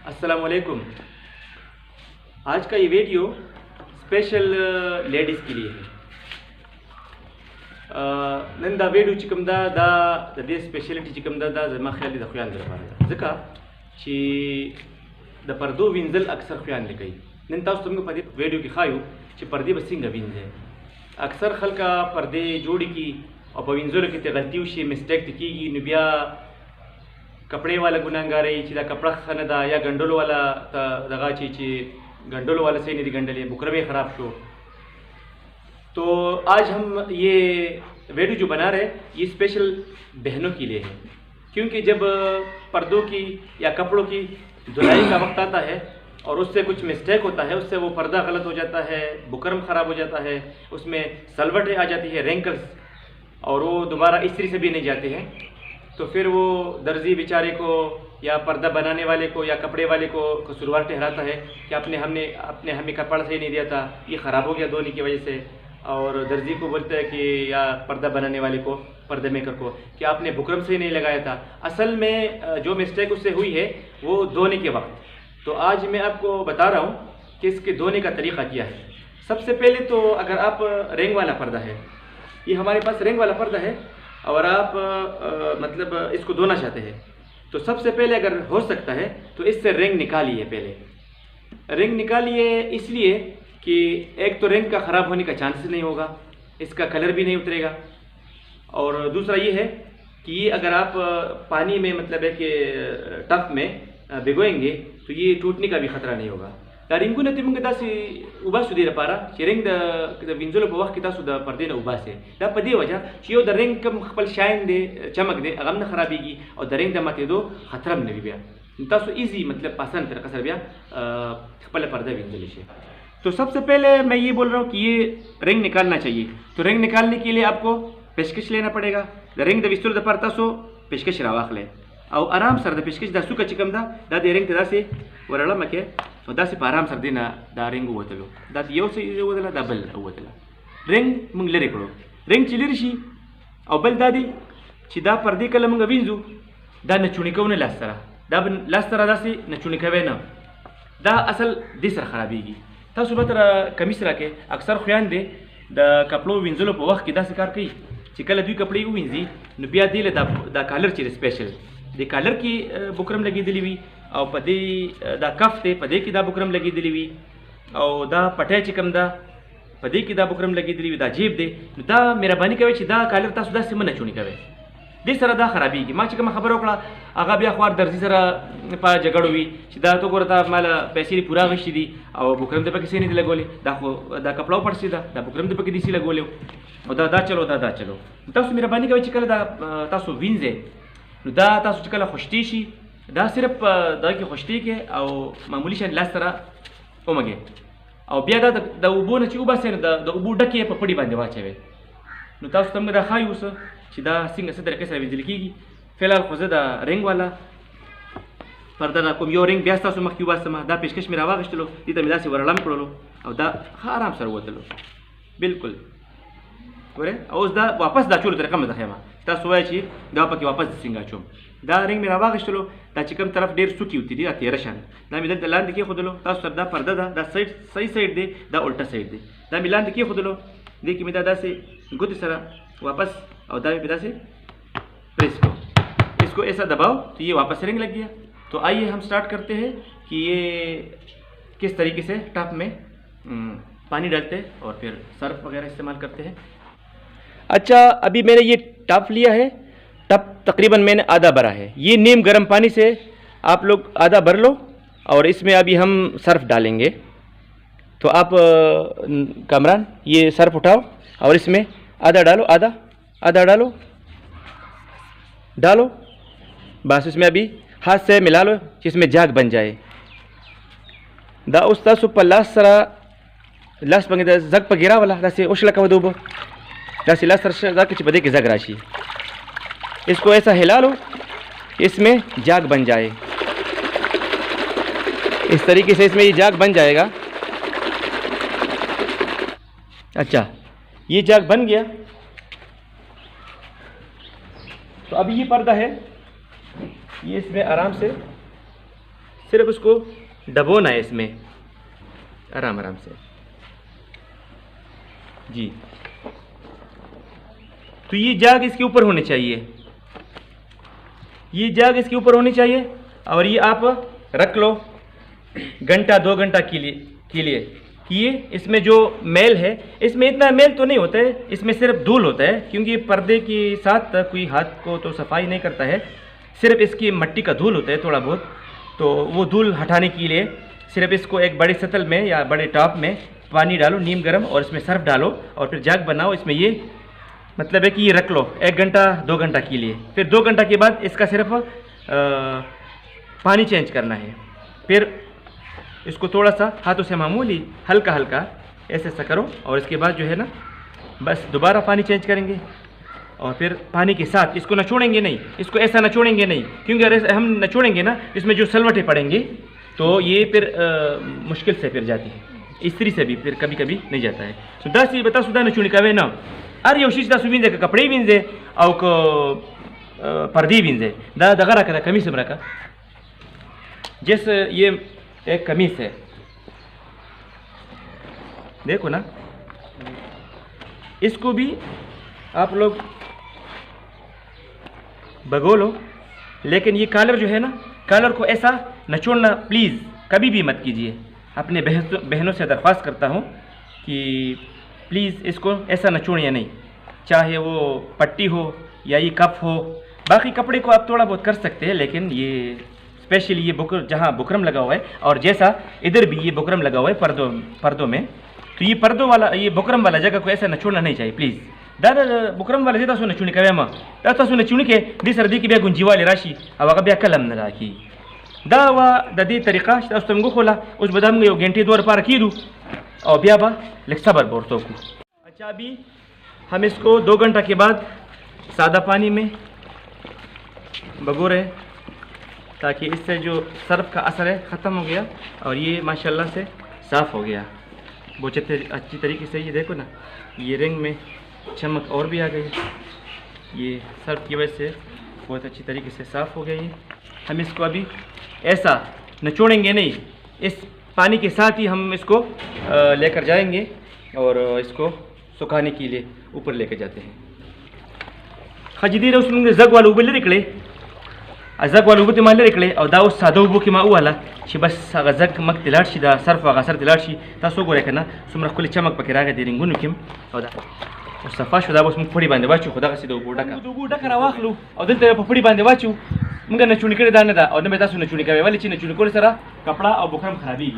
अस्सलामुअलैकुम। आज का ये वीडियो स्पेशल लेडीज़ के लिए है। नंदा वीडियो चिकम दा दे स्पेशलिटी चिकम दा जमा ख्याल द ख्याल दरबार ज़का ची द पर्दो विंजल अक्सर ख्याल लिखई नन तास तुमको पदे वीडियो की खायो ची पर्दे बसिंग विंजे अक्सर खलका पर्दे जोड़ी की और विंजल की गलती उशी मिस्टेक की नुबिया कपड़े वाला गुनाहगार है चिदा कपड़ा खनदा या गंडोल वाला दगा ची गंडोल वाला से नहीं गंडल बुकरमे ख़राब शो। तो आज हम ये वीडियो जो बना रहे ये स्पेशल बहनों के लिए है, क्योंकि जब पर्दों की या कपड़ों की धुलाई का वक्त आता है और उससे कुछ मिस्टेक होता है, उससे वो पर्दा गलत हो जाता है, बुकरम ख़राब हो जाता है, उसमें सलवटें आ जाती है, रेंकल्स, और वो दोबारा इस्त्री से भी नहीं जाते हैं। तो फिर वो दर्जी बेचारे को या पर्दा बनाने वाले को या कपड़े वाले को कसूरवार ठहराता है कि आपने हमें कपड़ा सही नहीं दिया था, ये ख़राब हो गया धोने की वजह से। और दर्जी को बोलता है कि या पर्दा बनाने वाले को, पर्दे मेकर को, कि आपने बुकरम सही नहीं लगाया था। असल में जो मिस्टेक उससे हुई है वो धोने के वक्त। तो आज मैं आपको बता रहा हूँ कि इसके धोने का तरीक़ा क्या है। सबसे पहले तो अगर आप रेंग वाला पर्दा है, ये हमारे पास रेंग वाला पर्दा है और आप मतलब इसको धोना चाहते हैं, तो सबसे पहले अगर हो सकता है तो इससे रिंग निकालिए। पहले रिंग निकालिए इसलिए कि एक तो रिंग का ख़राब होने का चांस नहीं होगा, इसका कलर भी नहीं उतरेगा, और दूसरा ये है कि ये अगर आप पानी में मतलब है कि टफ में भिगोएंगे तो ये टूटने का भी ख़तरा नहीं होगा। रिंगू ने तिमंग दासी उबा सुधीर पारा रिंग द विंजोलो पवाख की तासु द पर्दे न उबा से दा पदे वजह चियो द रिंग कम खपल शाइन दे चमक दे अगम न खराबीगी और द रिंग द मते दो खतरा में नहीं बिया तासु इजी मतलब पासन तर कसर बिया खपल पर्दा विंजोले से। तो सबसे पहले मैं ये बोल रहा हूँ कि ये रिंग निकालना चाहिए। तो रिंग निकालने के लिए आपको पेशकश लेना पड़ेगा। द रिंग द विस्तुल द पर तासु पेशकश रावाख ले और आराम सर द पेशकश दा सुका चिकम दा दे रिंग दा से वरला मके और दासी आराम सर देना दा रिंग वतलो दा यो से वतला दा बल वतला रिंग मंग ले रेकड़ो रिंग चिलिरशी और बल दादी चिदा पर्दे कल मंग विंजू दा नचुनी को ने लास्तरा दासी नचुनी कवे ना दा असल दिसर खराबीगी ता सुबह तर कमिसरा के अक्सर खुयान दे दा कपड़ो विंजलो पे वक्त की दा शिकार कई चिकल दुई कपड़े विंजी नुबिया दिले दा कलर चिर स्पेशल दे कलर की बुकरम लगी दिली हुई और पदे दा कफ थे पदे की दा बुकरम लगी दिली हुई और दा पटे चिकम दा पदे की दा बुकरम लगी दिली हुई दा जेब दे दा मेहरबानी कवे छि दा कलर ता सुदा सिमन चुनी कवे दे सरा दा खराबी की मां चिकम खबर ओकड़ा आगा बिया अखबार दर्जी सरा पा झगड़ हुई सीधा तो गोरता माल पैसे पूरा गशी दी और बुकरम दे पके से नहीं लगोले दा कपड़ा पड़ सीधा दा बुकरम दे पके दिसी लगोले और दा चलो तासु मेहरबानी कवे चिकल दा तासु विंजे दा तासु चिकल खुशती शी दा सिर्फ दा की खुशती के और मामूली शान लास तरह ओमगे और बिया दा उबो न ची उबा से दा उबो डके पपड़ी बांधे वाचेवे नु तासु तम दा खायूस चिदा सिंग से तरीके से विजिल की फिलहाल खुजे दा रिंग वाला पर्दा ना कोम यो रिंग बिया तासु मखिबा समा दा पेशकश मेरा वागशलो दी तमिदा से वरलम पड़लो और दा आराम सर वतलो बिल्कुल करे और दा वापस दा चोलो तरीका में दखेमा ता सोयाची दा पकी वापस सिंगा चोम दा रिंग मेरा वागशलो दा चिकम तरफ डेर सुकी होती दी दा तेरशान दा मिलन दलान देखिए खुदलो ता सर दा पर्दा दा साइड सही साइड दे दा उल्टा साइड दे दा मिलान देखिए खुदलो देखिए मिदा दा से गुद सरा वापस और दा मिदा से प्रेस को इसको ऐसा दबाओ तो ये वापस रिंग लग गया। तो आइए हम स्टार्ट करते हैं कि ये किस तरीके से टप में पानी डालते हैं और फिर सर्फ वगैरह इस्तेमाल करते हैं। अच्छा, अभी मैंने ये टप लिया है, टप तकरीबन मैंने आधा भरा है। ये नीम गर्म पानी से आप लोग आधा भर लो और इसमें अभी हम सर्फ डालेंगे। तो आप कामरान ये सर्फ उठाओ और इसमें आधा डालो, आधा डालो बस। इसमें अभी हाथ से मिला लो जिसमें जाग बन जाए। दा उस्ता सुपर लास्ट पंगे जग पर गिरा वाला दासे उछला का वदूब दासे लास्ट सर जा के बदे के जग राशि। इसको ऐसा हिला लो इसमें जाग बन जाए। इस तरीके से इसमें ये जाग बन जाएगा। अच्छा, ये जाग बन गया। तो अभी ये पर्दा है, ये इसमें आराम से सिर्फ उसको दबाना है, इसमें आराम आराम से जी। तो ये जाग इसके ऊपर होनी चाहिए, ये जाग इसके ऊपर होनी चाहिए। और ये आप रख लो घंटा 2 घंटा के लिए कि ये इसमें जो मैल है, इसमें इतना मैल तो नहीं होता है, इसमें सिर्फ धूल होता है, क्योंकि पर्दे के साथ कोई हाथ को तो सफाई नहीं करता है, सिर्फ इसकी मिट्टी का धूल होता है थोड़ा बहुत। तो वो धूल हटाने के लिए सिर्फ इसको एक बड़े सतल में या बड़े टॉप में पानी डालो नीम गर्म, और इसमें सर्फ डालो और फिर जाग बनाओ। इसमें ये मतलब है कि ये रख लो 1 घंटा 2 घंटा के लिए। फिर 2 घंटा के बाद इसका सिर्फ पानी चेंज करना है। फिर इसको थोड़ा सा हाथों से मामूली हल्का हल्का ऐसे ऐसा करो, और इसके बाद जो है ना बस दोबारा पानी चेंज करेंगे। और फिर पानी के साथ इसको नचोड़ेंगे नहीं, इसको ऐसा नचोड़ेंगे नहीं, क्योंकि अगर हम नचोड़ेंगे ना इसमें जो सलवटें पड़ेंगे तो ये फिर मुश्किल से फिर जाती है, इस्त्री से भी फिर कभी कभी नहीं जाता है। तो 10 चीज बता सुधा नचुनी का वे ना अरे योशिश दा सुविंजे का कपड़े विंजे और को पर्दी विंजे दा दगा रखा कमीज में रखा। जैसे ये एक कमीज है, देखो ना, इसको भी आप लोग भगो लो, लेकिन ये कॉलर जो है ना, कॉलर को ऐसा नचोड़ना प्लीज़ कभी भी मत कीजिए। अपने बहनों से दरख्वास्त करता हूँ कि प्लीज़ इसको ऐसा नचोड़िए नहीं, चाहे वो पट्टी हो या ये कप हो। बाकी कपड़े को आप थोड़ा बहुत कर सकते हैं, लेकिन ये स्पेशली ये जहाँ बुकरम लगा हुआ है, और जैसा इधर भी ये बुकरम लगा हुआ है पर्दों में, तो ये पर्दों वाला ये बुकरम वाला जगह को ऐसा नचोड़ना नहीं चाहिए प्लीज़। दादा बुकरम वाला जगह सुन चुनी कवे माँ दादा सुन चुनी के दी सर्दी की ब्या गुंजी वाली राशि अब अगर ब्या कलम न राखी दावा ददी तरीका तुमको खोला उस बदाम गए घंटे 2 पार की दूँ और ब्या बा लिख सबर बोरतों को। अच्छा, अभी हम इसको 2 घंटा के बाद सादा पानी में भगो रहे, ताकि इससे जो सर्फ का असर है ख़त्म हो गया और ये माशाल्लाह से साफ़ हो गया बहुत अच्छी तरीके से। ये देखो ना, ये रिंग में चमक और भी आ गई, ये सर्फ की वजह से बहुत अच्छी तरीके से साफ़ हो गया। ये हम इसको अभी ऐसा नचोड़ेंगे नहीं, इस पानी के साथ ही हम इसको लेकर जाएंगे और इसको सुखाने के लिए ऊपर लेकर जाते हैं। खजदी रहे उसमें जग वाला ऊपर निकले, जग वाला ऊपर माले निकले और दाऊ सादो ऊपर की माँ वाला शी बस जग मक तिलाट शी दा सर्फ आगा सर तिलाट शी तासो गोरे करना सुमरा खुली चमक पकड़ा के देरिंग गुनु किम और सफा शुदा बस मुख फड़ी बांधे वाचू खुदा का सीधो बोड़ा का दो बोड़ा करा वाखलू और दिल ते फड़ी बांधे वाचू मुंगा नचुनी करे दाने दा और ने तासो नचुनी का वाली ची नचुनी कोरे सरा कपड़ा और बुखरम खराबी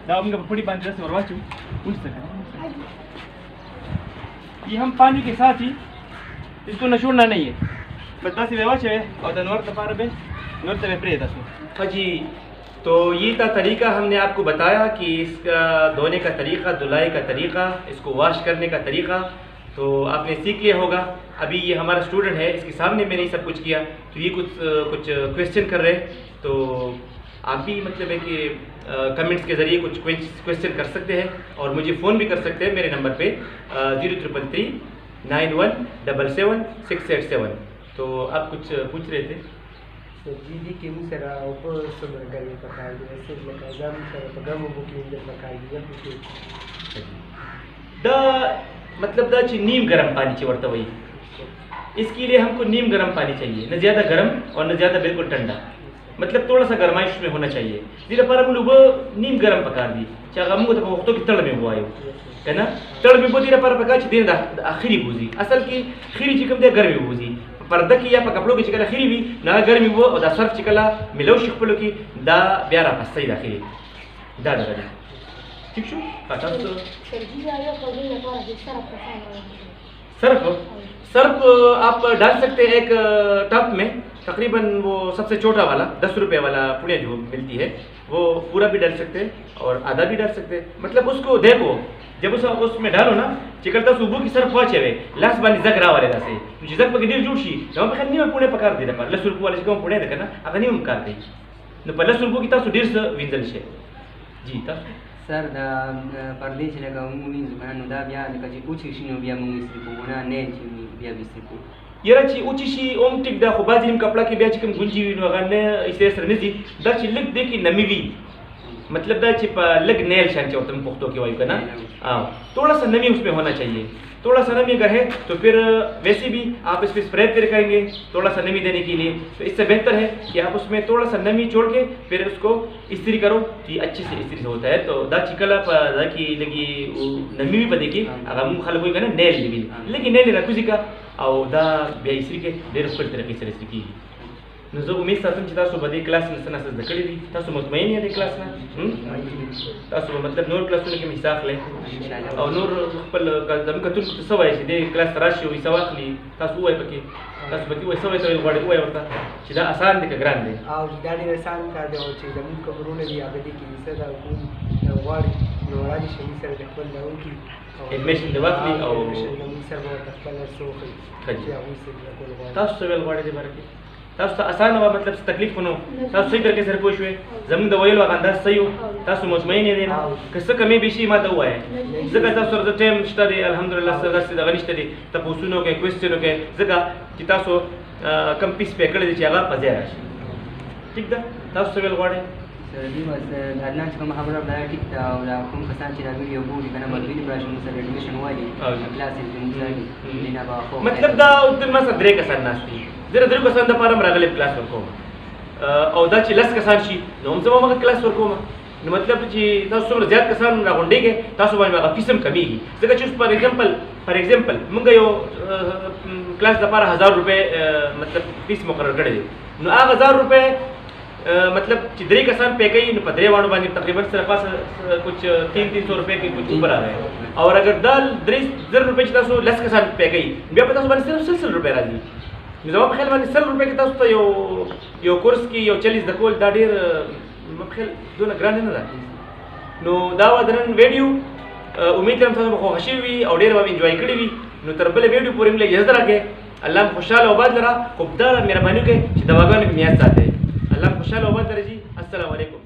दा मुंगा फड़ी बांधे से और वाचू उस तरह ये हम पानी के साथ ही इसको नचोड़ना नहीं है, बस से व्यवस्था है और दनवर तपार बे नवर ते प्रे तासो। हाँ जी, तो ये था तरीका हमने आपको बताया कि इसका धोने का तरीका, धुलाई का तरीका, इसको वॉश करने का तरीका तो आपने सीख लिया होगा। अभी ये हमारा स्टूडेंट है, इसके सामने मैंने सब कुछ किया, तो ये कुछ क्वेश्चन कर रहे हैं, तो आप भी मतलब है कि कमेंट्स के ज़रिए कुछ क्वेश्चन कर सकते हैं और मुझे फ़ोन भी कर सकते हैं मेरे नंबर पे 0333 9177 687। तो आप कुछ पूछ रहे थे Jadi kim sera apa sebenarnya pakai dia sebenarnya gam sera pegang bukin dia pakai dia bukin दा मतलब दा ची नीम गर्म पानी चाहिए वर्ता वही, इसके लिए हमको नीम गर्म पानी चाहिए, न ज़्यादा गर्म और न ज़्यादा बिल्कुल ठंडा, मतलब थोड़ा सा गर्माइश में होना चाहिए। जिला पर हम लोग नीम गर्म पका दी चाहे हम को तो वक्तों की तड़ में हुआ है ना, तड़ में बोधी पर पका ची दिन आखिरी बूझी असल की खीरी चिकम दे गर्मी बूझी पर्दा की या कपड़ों की चिकला खीरी भी ना गर्मी वो और दा सर्फ चिकला मिलो शिकपलो की दा प्यारा पस्ता दाखिली दा दा दा ठीक शो काटा तो सर्फ आप डाल सकते हैं एक टब में, तकरीबन वो सबसे छोटा वाला 10 रुपये वाला पुड़िया जो मिलती है वो पूरा भी डाल सकते हैं और आधा भी डाल सकते हैं। मतलब उसको देखो जब उसमें डालो ना चिकलता सुबह की सर्फ वाचे वे लास्ट बानी जग रहा वाले दासे तुझे जग पकड़ी जोशी जब मैं खन्नी में पुणे पकार दे रहा 10 रुपये वाले चिकन पुणे देखना अगर नहीं हम कर दे न 10 रुपये की तासु 150 विंजल शे जी ता سر دا پردې چې لکه موږ وینځو که نه نو دا بیا لکه چې اوچې شي نو بیا موږ استري کوو نه نیل چې وي بیا به استري کوو یاره چې اوچې شي اوم ټیک ده خو بعضې نیم کپړه کې بیا چې کوم ګونجې وي نو هغه نه ایسرې سره نه ځي دا چې لږ دی کې نمی وي मतलब दा कि लग नेल शान के तुम पुख्तों की वायु का ना थोड़ा सा नमी उसमें होना चाहिए थोड़ा सा नमी अगर है तो फिर वैसे भी आप इस पर स्प्रे करेंगे थोड़ा सा नमी देने के लिए तो इससे बेहतर है कि आप उसमें थोड़ा सा नमी छोड़ के फिर उसको इस्त्री करो कि अच्छे से इस्त्री से होता है तो दा चिकला दा की लगी नमी भी बदेगी अगर मुँह खाली होगा ना नेल भी लेकिन नेल रखूजी का और दा बे इस्त्री के देर उपर तरीके से इस्त्री की نو زه امید ساتم چې تاسو به دې کلاس نه څه نه څه زده کړي وي تاسو مطمئن یې دې کلاس نه تاسو به مطلب نور کلاسونو کې حصه اخلئ او نور خپل زموږ کتونکو ته څه وایي چې دې کلاس ته راشي او حصه واخلي تاسو ووایئ پکې تاسو پکې ووایئ څه وایي ته غواړئ ووایئ ورته چې دا اسان دی که ګران دی او دا ډېر اسان کار دی او چې زموږ خبرونه دي هغه دې کې حصه دا کوم غواړي نو راځي شهید سره د خپل ډاونکي ایډمیشن دې واخلي او زموږ سره به ورته خپل هر څه وښیي چې هغوی څه کول غواړي تاسو څه ویل غواړئ دې باره کې تاسو ته اسانه وه مطلب تکلیف خو نه تاسو صحیح طریقې سره پوه شوې زموږ د ویلو هغه انداز صحیح و تاسو مطمئن یې دی نه که څه کمې بیشي ما ته ووایه ځکه تاسو سره د ټایم شته دی الحمدلله څه داسې دغه نشته دی تپوسونه وکړئ کوېسچن وکړئ ځکه چې تاسو کم پیس پې کړی دی چې هغه په ځای راشي ټیک ده تاسو څه ویل غواړئ دوی بس د عدنان چې کومه خبره دا ټیک ده او دا کوم کسان چې دا ویډیو ګوري که نه به دوی دې راشي موږ سره ایډمیشن والي کلاس یې زموږ سره دي نه به خو مطلب دا اوس ما سره درې کسان ناست دي زه د درېو کسانو دپاره هم راغلی کلاس ورکوم او دا چې لس کسان شي نو هم زه به هماغه کلاس ورکوم نو مطلب چې تاسو څومره زیات کسان راغونډېږئ تاسو باندې هغه فیس هم کمیږي ځکه چې اوس فار ایگزامپل موږ یو کلاس دپاره 1000 روپۍ مطلب فیس مقرر کړی دی نو هغه 1000 روپۍ मतलब چې درې کسان پې کوي نو په درې واړو باندې تقریبا سره پاسه کچھ 300 روپے کې کچھ اوپر آ رہا ہے اور اگر دا 3000 روپے چې تاسو لس کسان پې کوي بیا په تاسو باندې صرف 100 روپے راځي نو زما په خیال باندې 100 روپے کې تاسو ته یو کورس کې یو 40 د کول دا ډېر په خیال دونه ګران نه ده نو دا و د نن ویډیو امید کوم تاسو به خوښ شوي وي او ډېر به انجوای کړي وي نو تر بلې ویډیو پورې موږ اجازه راکړئ الله مو خوشحاله او باد لره خو دا مهرباني وکړئ چې دواګانو کې میاد ساتئ الله خوشحاله وباد درځي السلام علیکم